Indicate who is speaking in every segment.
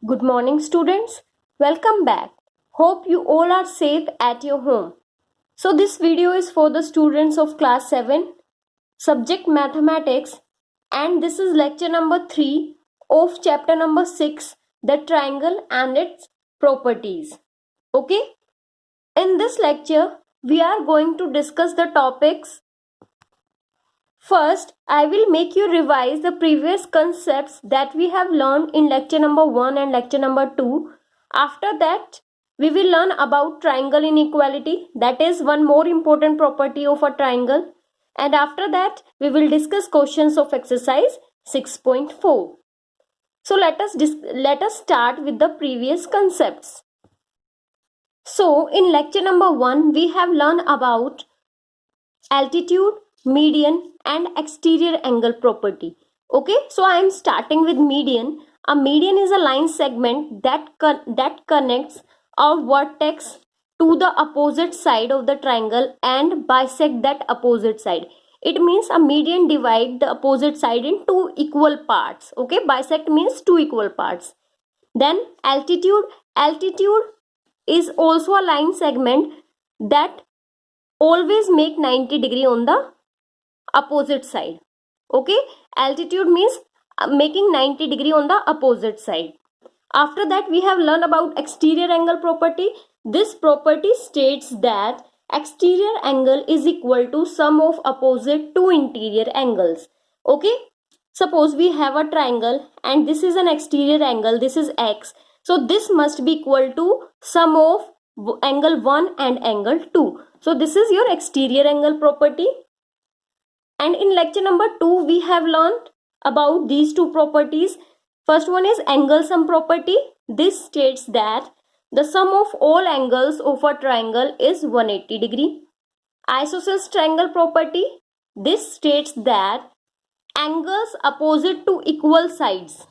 Speaker 1: Good morning, students. Welcome back. Hope you all are safe at your home. So, this video is for the students of class 7, subject mathematics, and this is lecture number 3 of chapter number 6, the triangle and its properties. Okay, in this lecture, we are going to discuss the topics. First, I will make you revise the previous concepts that we have learned in lecture number 1 and lecture number 2. After that, we will learn about triangle inequality, that is one more important property of a triangle. And after that, we will discuss questions of exercise 6.4. So let us start with the previous concepts. So in lecture number 1, we have learned about altitude, median and exterior angle property. Okay, so I am starting with median. A median is a line segment that connects a vertex to the opposite side of the triangle and bisect that opposite side. It means a median divide the opposite side in two equal parts. Okay, bisect means two equal parts. Then altitude is also a line segment that always make 90 degree on the opposite side. Okay, altitude means making 90 degree on the opposite side. After that, we have learned about exterior angle property. This property states that exterior angle is equal to sum of opposite two interior angles. Okay, suppose we have a triangle and this is an exterior angle, this is x, so this must be equal to sum of angle 1 and angle 2. So this is your exterior angle property. And in lecture number 2, we have learned about these two properties. First one is angle sum property. This states that the sum of all angles of a triangle is 180 degree. Isosceles triangle property. This states that angles opposite to equal sides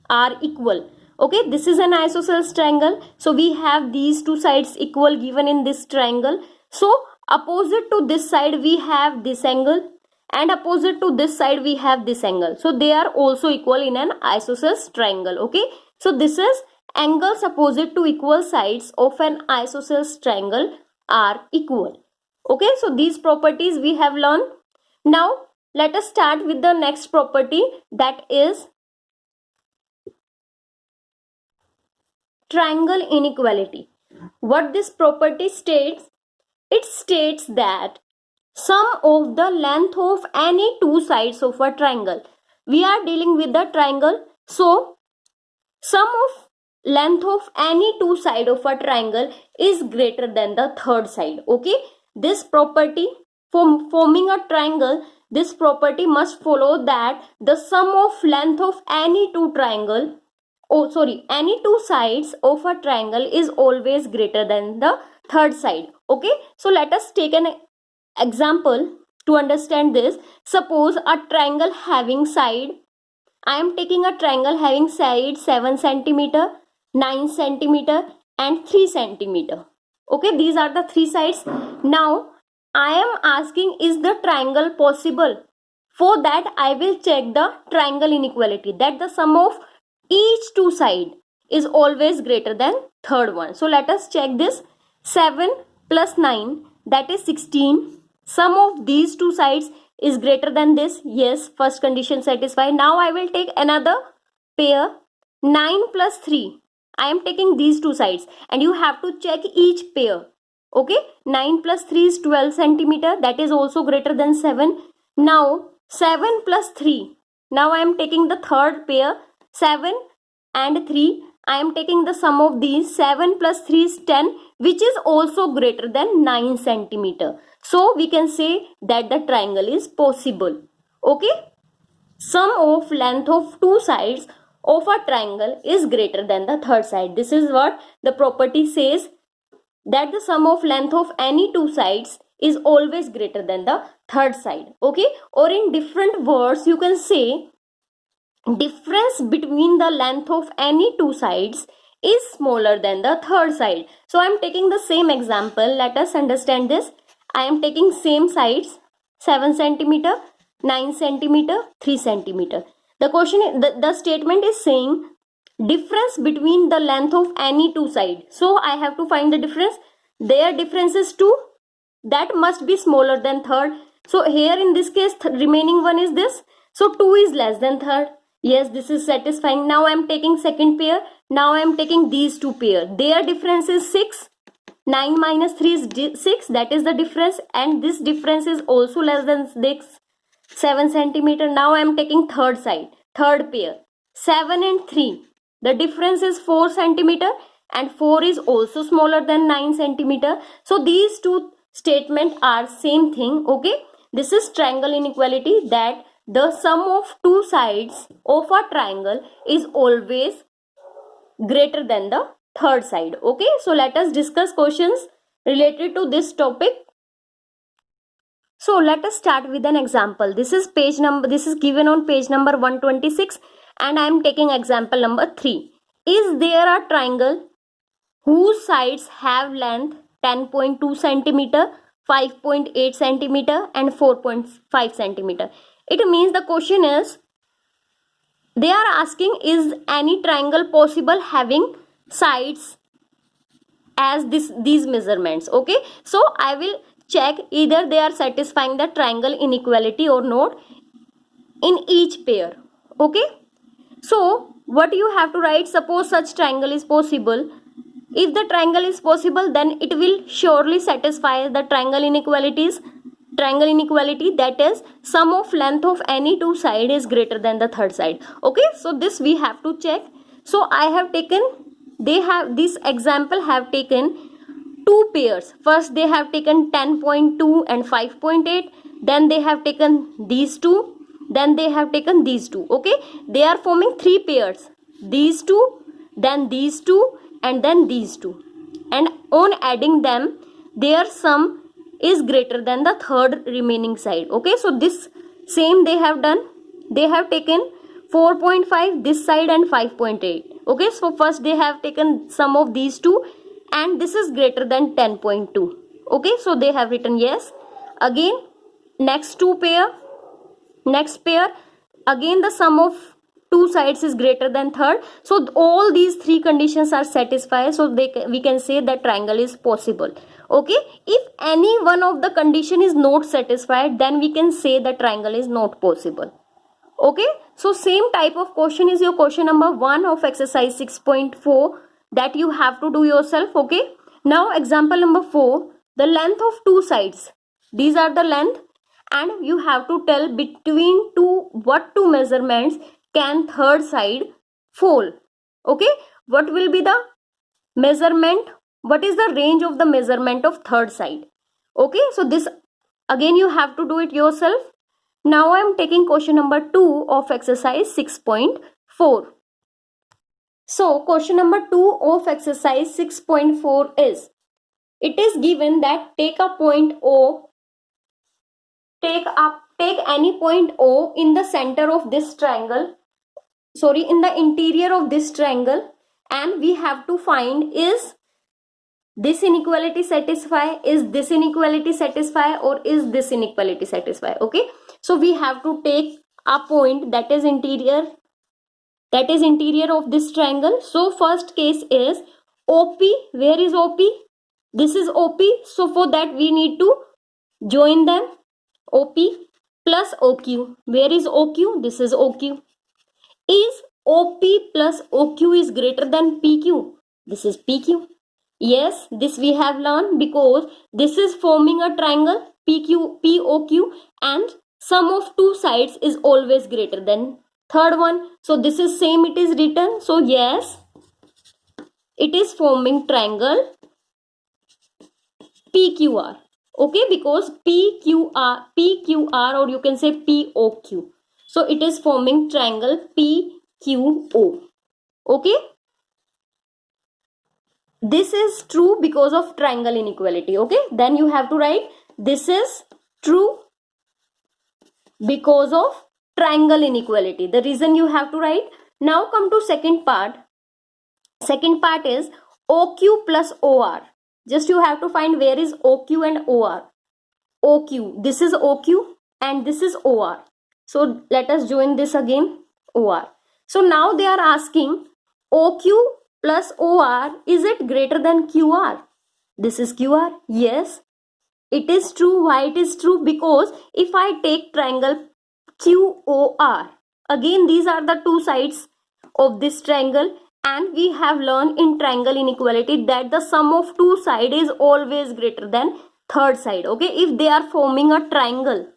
Speaker 1: are equal. Okay, this is an isosceles triangle. So we have these two sides equal given in this triangle. So opposite to this side we have this angle and opposite to this side we have this angle. So they are also equal in an isosceles triangle. Okay, so this is angles opposite to equal sides of an isosceles triangle are equal. Okay, so these properties we have learned. Now let us start with the next property, that is triangle inequality. What this property states? It states that sum of the length of any two sides of a triangle. We are dealing with the triangle, so sum of length of any two side of a triangle is greater than the third side. Okay, this property, forming a triangle, this property must follow that the sum of length of any two sides of a triangle is always greater than the third side. Okay, so let us take an example to understand this. Suppose a triangle having side, I am taking a triangle having side 7 centimeter, 9 centimeter and 3 centimeter. Okay, these are the three sides. Now I am asking, is the triangle possible? For that I will check the triangle inequality, that the sum of each two side is always greater than third one. So let us check this. 7 plus 9, that is 16. Sum of these two sides is greater than this. Yes, first condition satisfied. Now I will take another pair. 9 plus 3. I am taking these two sides and you have to check each pair. Okay, 9 plus 3 is 12 centimeter. That is also greater than 7. Now 7 plus 3. Now I am taking the third pair. 7 and 3. I am taking the sum of these. 7 plus 3 is 10, which is also greater than 9 centimeter. So we can say that the triangle is possible. Okay, sum of length of two sides of a triangle is greater than the third side. This is what the property says, that the sum of length of any two sides is always greater than the third side. Okay, or in different words you can say difference between the length of any two sides is smaller than the third side. So I am taking the same example. Let us understand this. I am taking same sides, 7 centimeter, 9 centimeter, 3 centimeter. The question is, the statement is saying difference between the length of any two sides. So I have to find the difference. Their difference is 2. That must be smaller than third. So here in this case, remaining one is this. So 2 is less than third. Yes, this is satisfying. Now I am taking second pair. Now I am taking these two pair. Their difference is 6. 9 minus 3 is 6. That is the difference. And this difference is also less than 7 centimeter. Now I am taking third side. Third pair. 7 and 3. The difference is 4 centimeter. And 4 is also smaller than 9 centimeter. So these two statements are same thing. Okay. This is triangle inequality, that the sum of two sides of a triangle is always greater than the third side. Okay, so let us discuss questions related to this topic. So let us start with an example. This is given on page number 126, and I am taking example number 3. Is there a triangle whose sides have length 10.2 centimeter, 5.8 centimeter and 4.5 centimeter? It means the question is, they are asking, is any triangle possible having sides as these measurements? Okay, so I will check either they are satisfying the triangle inequality or not in each pair. Okay, so what you have to write, suppose such triangle is possible. If the triangle is possible, then it will surely satisfy the triangle inequality, that is sum of length of any two side is greater than the third side. Okay, so this we have to check. So I have taken, this example have taken two pairs. First they have taken 10.2 and 5.8, then they have taken these two, then they have taken these two. Okay, they are forming three pairs, these two, then these two, and then these two, and on adding them their sum is greater than the third remaining side. Okay, so this same they have done. They have taken 4.5 this side and 5.8. Okay, so first they have taken sum of these two, and this is greater than 10.2. Okay, so they have written yes. Again, next pair, again the sum of two sides is greater than third. So all these three conditions are satisfied, so we can say that triangle is possible. Okay, if any one of the condition is not satisfied, then we can say the triangle is not possible. Okay, so same type of question is your question number 1 of exercise 6.4 that you have to do yourself. Okay, now example number 4, the length of two sides, these are the length, and you have to tell between what two measurements can third side fall. Okay, what will be the measurement, what is the range of the measurement of third side? Okay, so this again you have to do it yourself. Now I am taking question number 2 of exercise 6.4. So question number 2 of exercise 6.4 is, it is given that take a point O, take any point O in the center of this triangle, in the interior of this triangle, and we have to find, is this inequality satisfy, is this inequality satisfy, or is this inequality satisfy? Okay, so we have to take a point that is interior of this triangle. So first case is OP. Where is OP? This is OP. So for that we need to join them. OP plus OQ. Where is OQ? This is OQ. Is OP plus OQ is greater than PQ? This is PQ. Yes, this we have learned, because this is forming a triangle POQ, and sum of two sides is always greater than third one. So this is same, it is written. So yes, it is forming triangle PQR. Okay, because PQR, or you can say POQ. So it is forming triangle PQO. Okay, this is true because of triangle inequality. Okay, then you have to write, this is true because of triangle inequality. The reason you have to write. Now come to second part. Second part is OQ plus OR. Just you have to find where is OQ and OR. OQ, this is OQ and this is OR. So let us join this again, OR. So now they are asking OQ plus OR, is it greater than QR? This is QR. Yes, it is true. Why it is true? Because if I take triangle QOR, again these are the two sides of this triangle, and we have learned in triangle inequality that the sum of two sides is always greater than third side. Okay, if they are forming a triangle,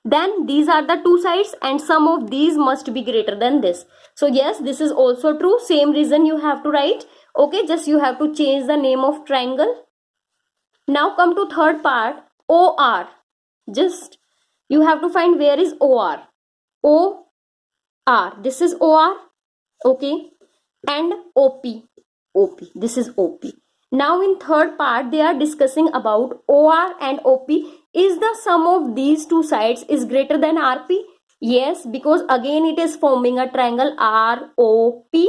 Speaker 1: then these are the two sides and sum of these must be greater than this. So yes, this is also true. Same reason you have to write. Okay, just you have to change the name of triangle. Now come to third part, OR. Just you have to find where is OR. OR, this is OR. Okay, and OP. OP, this is OP. Now in third part they are discussing about OR and OP. Is the sum of these two sides is greater than RP? Yes, because again it is forming a triangle ROP.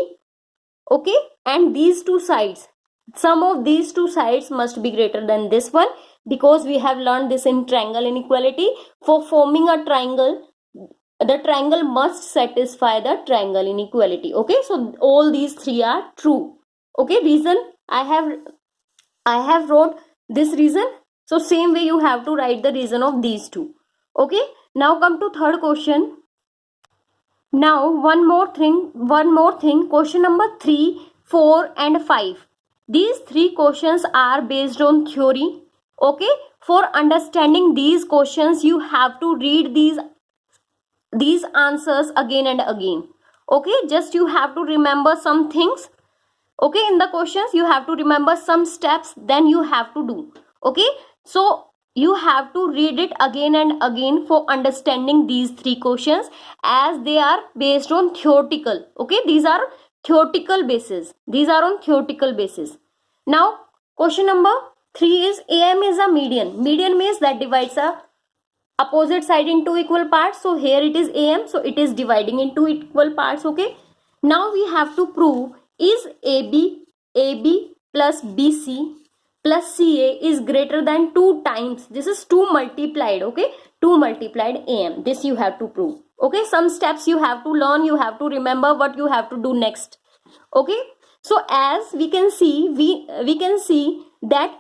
Speaker 1: Okay, and these two sides, sum of these two sides must be greater than this one, because we have learned this in triangle inequality. For forming a triangle, the triangle must satisfy the triangle inequality. Okay, so all these three are true. Okay, reason I have wrote this reason. So same way you have to write the reason of these two. Okay, now come to third question. Now one more thing, question number 3, 4 and 5. These three questions are based on theory. Okay, for understanding these questions you have to read these answers again and again. Okay, just you have to remember some things. Okay, in the questions you have to remember some steps, then you have to do. Okay, so you have to read it again and again for understanding these three questions, as they are based on theoretical. Okay, these are theoretical basis. These are on theoretical basis. Now question number 3 is AM is a median. Median means that divides a opposite side into equal parts. So here it is AM, so it is dividing into equal parts. Okay, now we have to prove is AB plus BC plus CA is greater than 2 times. This is 2 multiplied. Okay, 2 multiplied AM. This you have to prove. Okay, some steps you have to learn. You have to remember what you have to do next. Okay, so as we can see, we can see that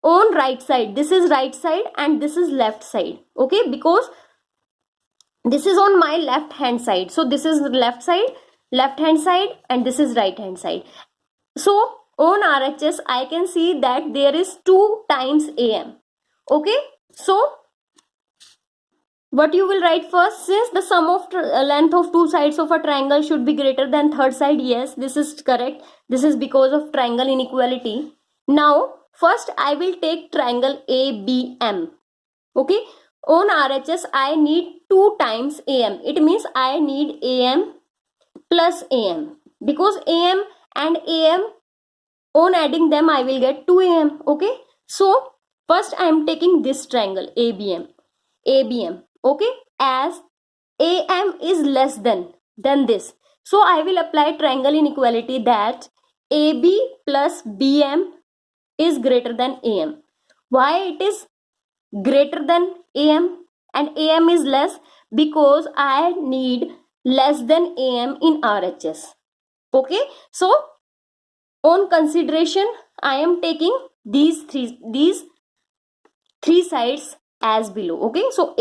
Speaker 1: on right side, this is right side and this is left side. Okay, because this is on my left hand side, so this is left hand side and this is right hand side. So on RHS I can see that there is 2 times AM. Okay, so what you will write first, since the sum of length of two sides of a triangle should be greater than third side. Yes, this is correct. This is because of triangle inequality. Now first I will take triangle ABM. Okay, on RHS I need 2 times AM. It means I need AM plus AM, because AM and AM, on adding them I will get 2 AM. Okay, so first I am taking this triangle ABM. Okay, as AM is less than this, so I will apply triangle inequality that AB plus BM is greater than AM. Why it is greater than AM and AM is less? Because I need less than AM in RHS. Okay, so on consideration I am taking these three sides as below. Okay, so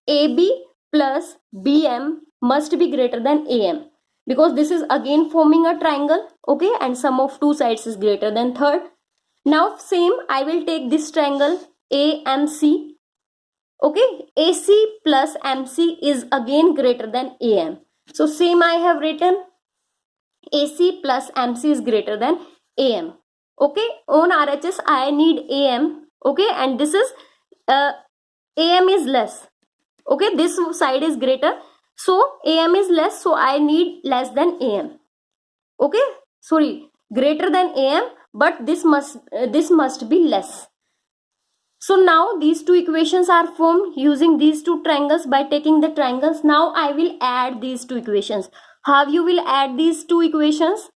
Speaker 1: AB plus BM must be greater than AM, because this is again forming a triangle. Okay, and sum of two sides is greater than third. Now same I will take this triangle AMC. Okay, AC plus MC is again greater than AM. So same I have written, AC plus MC is greater than AM. Okay, on RHS I need AM. Okay, and this is AM is less. Okay, this side is greater, so AM is less, so I need less than AM. Okay, sorry, greater than AM, but this must be less. So now these two equations are formed using these two triangles by taking the triangles. Now I will add these two equations. How you will add these two equations?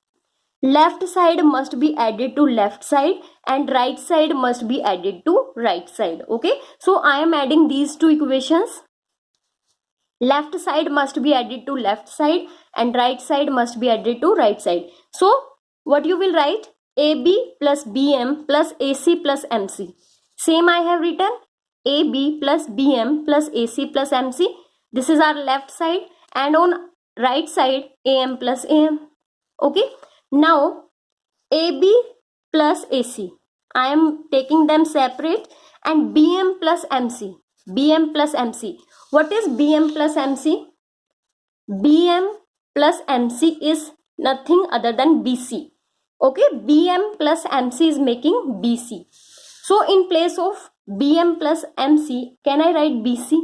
Speaker 1: Left side must be added to left side and right side must be added to right side. Okay, so I am adding these two equations. left side must be added to left side and right side must be added to right side. So what you will write? AB plus BM plus AC plus MC. Same I have written, AB plus BM plus AC plus MC. This is our left side, and on right side AM plus AM. Okay, now AB plus AC, I am taking them separate, and BM plus MC. BM plus MC. What is BM plus MC? BM plus MC is nothing other than BC. Okay, BM plus MC is making BC. So in place of BM plus MC, can I write BC?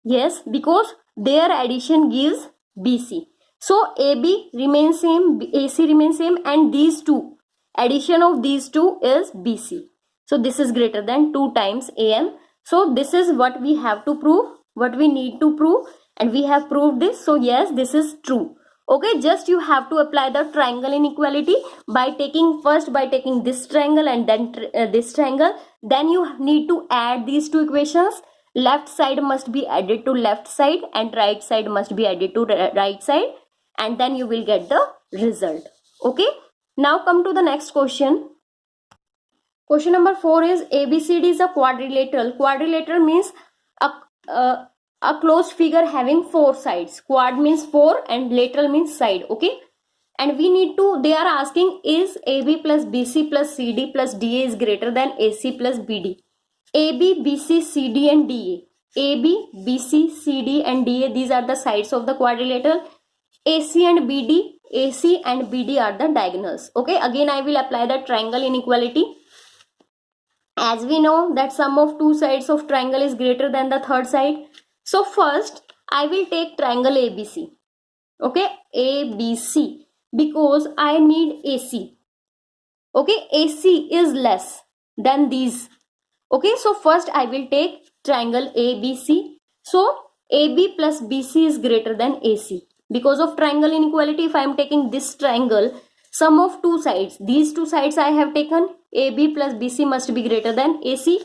Speaker 1: Yes, because their addition gives BC. So AB remains same, AC remains same, and these two, addition of these two is BC. So this is greater than 2 times AM. So this is what we have to prove, what we need to prove, and we have proved this. So yes, this is true. Okay, just you have to apply the triangle inequality by taking this triangle and then this triangle. Then you need to add these two equations. Left side must be added to left side and right side must be added to right side, and then you will get the result. Okay, now come to the next question. Question number 4 is ABCD is a quadrilateral. Quadrilateral means a closed figure having 4 sides. Quad means 4 and lateral means side. Okay, and we need to, they are asking, is AB plus BC plus CD plus DA is greater than AC plus BD? AB, BC, CD and DA. AB, BC, CD and DA, these are the sides of the quadrilateral. AC and BD are the diagonals. Okay, again I will apply the triangle inequality. As we know that sum of two sides of triangle is greater than the third side. So first I will take triangle ABC. Okay, ABC, because I need AC. Okay, AC is less than these. Okay, so first I will take triangle ABC. So AB plus BC is greater than AC. Because of triangle inequality, if I am taking this triangle, sum of two sides, these two sides I have taken, AB plus BC must be greater than AC.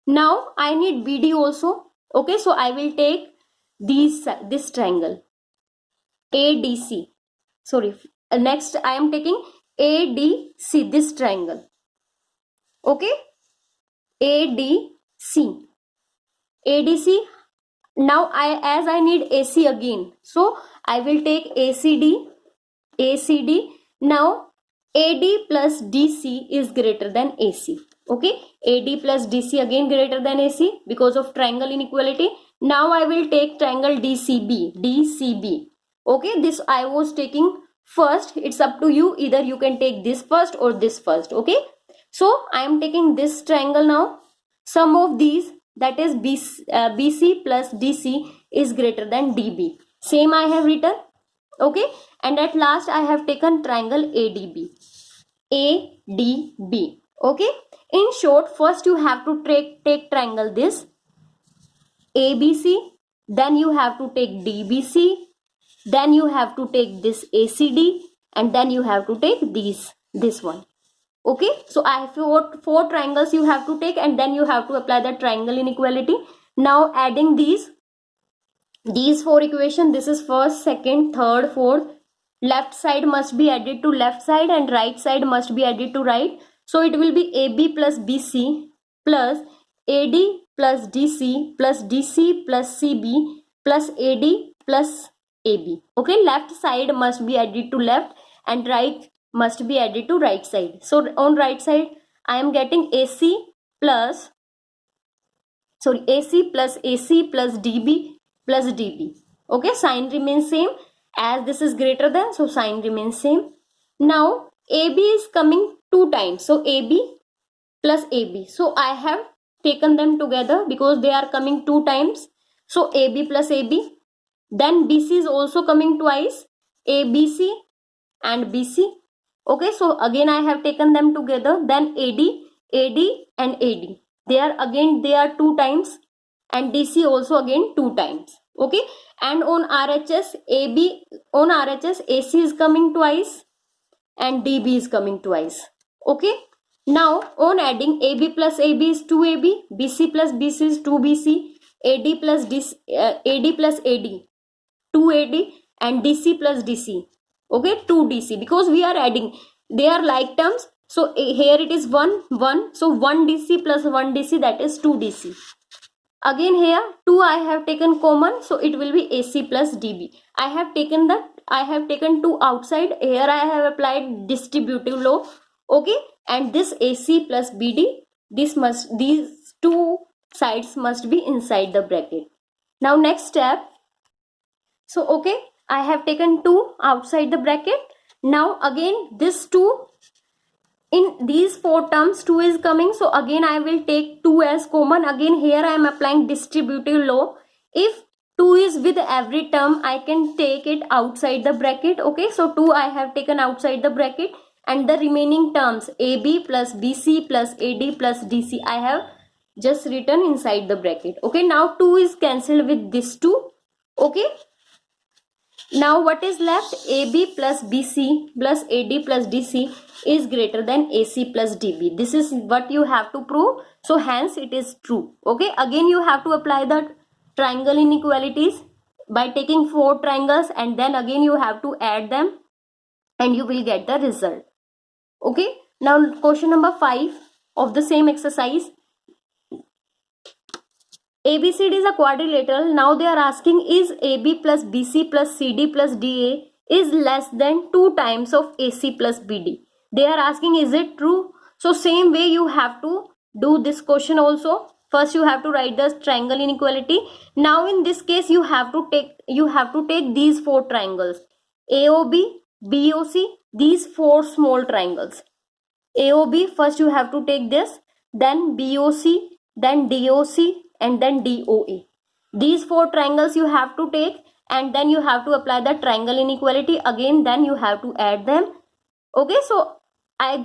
Speaker 1: Now I need BD also. Okay, so I will take this triangle ADC. Sorry, next I am taking ADC, this triangle. Okay, ADC. Now as I need AC again, so I will take ACD. Now AD plus DC is greater than AC. Okay, AD plus DC again greater than AC because of triangle inequality. Now I will take triangle DCB. Okay, this I was taking first. It's up to you, either you can take this first or this first. Okay, so I am taking this triangle now. Sum of these, that is BC plus DC is greater than DB. Same I have written. Okay, and at last I have taken triangle ADB. Okay, in short, first you have to take triangle this ABC, then you have to take DBC, then you have to take this ACD, and then you have to take this one. Okay, so I have four triangles you have to take, and then you have to apply the triangle inequality. Now adding these four equations, this is first, second, third, fourth. Left side must be added to left side and right side must be added to right. So it will be AB plus BC plus AD plus DC plus DC plus CB plus AD plus AB. Okay, left side must be added to left and right must be added to right side. So on right side I am getting AC plus AC plus DB plus DB. Okay, sign remains same as this is greater than, so sign remains same. Now AB is coming two times, so AB plus AB. So I have taken them together because they are coming two times. So AB plus AB. Then BC is also coming twice, ABC and BC. Okay, so again I have taken them together. Then AD and AD. They are two times, and DC also again two times. Okay, and on RHS AC is coming twice and DB is coming twice. Okay, now on adding, AB plus AB is 2AB, BC plus BC is 2BC, AD plus AD 2AD and DC plus DC. Okay, 2DC, because we are adding, they are like terms. So here it is 1 1, so 1DC plus 1DC, that is 2DC. Again here 2 I have taken common, so it will be AC plus DB. I have taken 2 outside. Here I have applied distributive law. Okay, and this AC plus BD, these two sides must be inside the bracket. Now next step. So okay, I have taken 2 outside the bracket. Now again this 2, in these 4 terms 2 is coming, so again I will take 2 as common. Again here I am applying distributive law. If 2 is with every term, I can take it outside the bracket. Okay, so 2 I have taken outside the bracket, and the remaining terms AB plus BC plus AD plus DC I have just written inside the bracket. Okay, now 2 is cancelled with this 2. Okay, now what is left? AB plus BC plus AD plus DC is greater than AC plus DB. This is what you have to prove. So hence it is true. Okay, again you have to apply the triangle inequalities by taking 4 triangles, and then again you have to add them and you will get the result. Okay, now question number 5 of the same exercise. ABCD is a quadrilateral. Now they are asking, is AB plus BC plus CD plus DA is less than 2 times of AC plus BD? They are asking, is it true? So same way you have to do this question also. First you have to write the triangle inequality. Now in this case you have to take these 4 triangles, AOB, BOC, these 4 small triangles. AOB, first you have to take this, then BOC, then DOC, and then DOA. These 4 triangles you have to take, and then you have to apply the triangle inequality again, then you have to add them. Okay, so I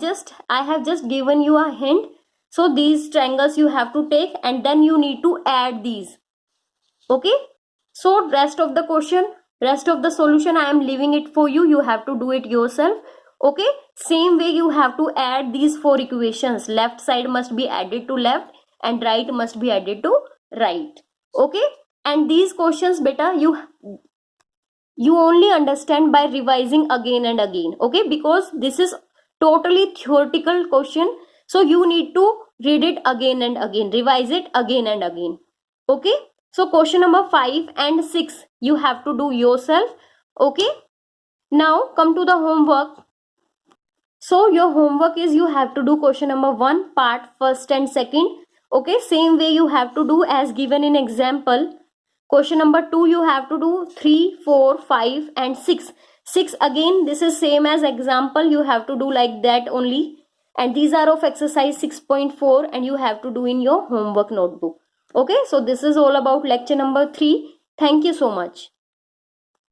Speaker 1: have just given you a hint. So these triangles you have to take, and then you need to add these. Okay, so rest of the solution I am leaving it for you. You have to do it yourself. Okay, same way you have to add these 4 equations. Left side must be added to left and right must be added to right. Okay, and these questions beta you only understand by revising again and again. Okay, because this is totally theoretical question, so you need to read it again and again, revise it again and again. Okay, so question number 5 and 6 you have to do yourself. Okay, now come to the homework. So your homework is, you have to do question number 1 part first and second. Okay, same way you have to do as given in example. Question number 2 you have to do 3, 4, 5 and 6. 6 again, this is same as example, you have to do like that only. And these are of exercise 6.4 and you have to do in your homework notebook. Okay, so this is all about lecture number 3. Thank you so much.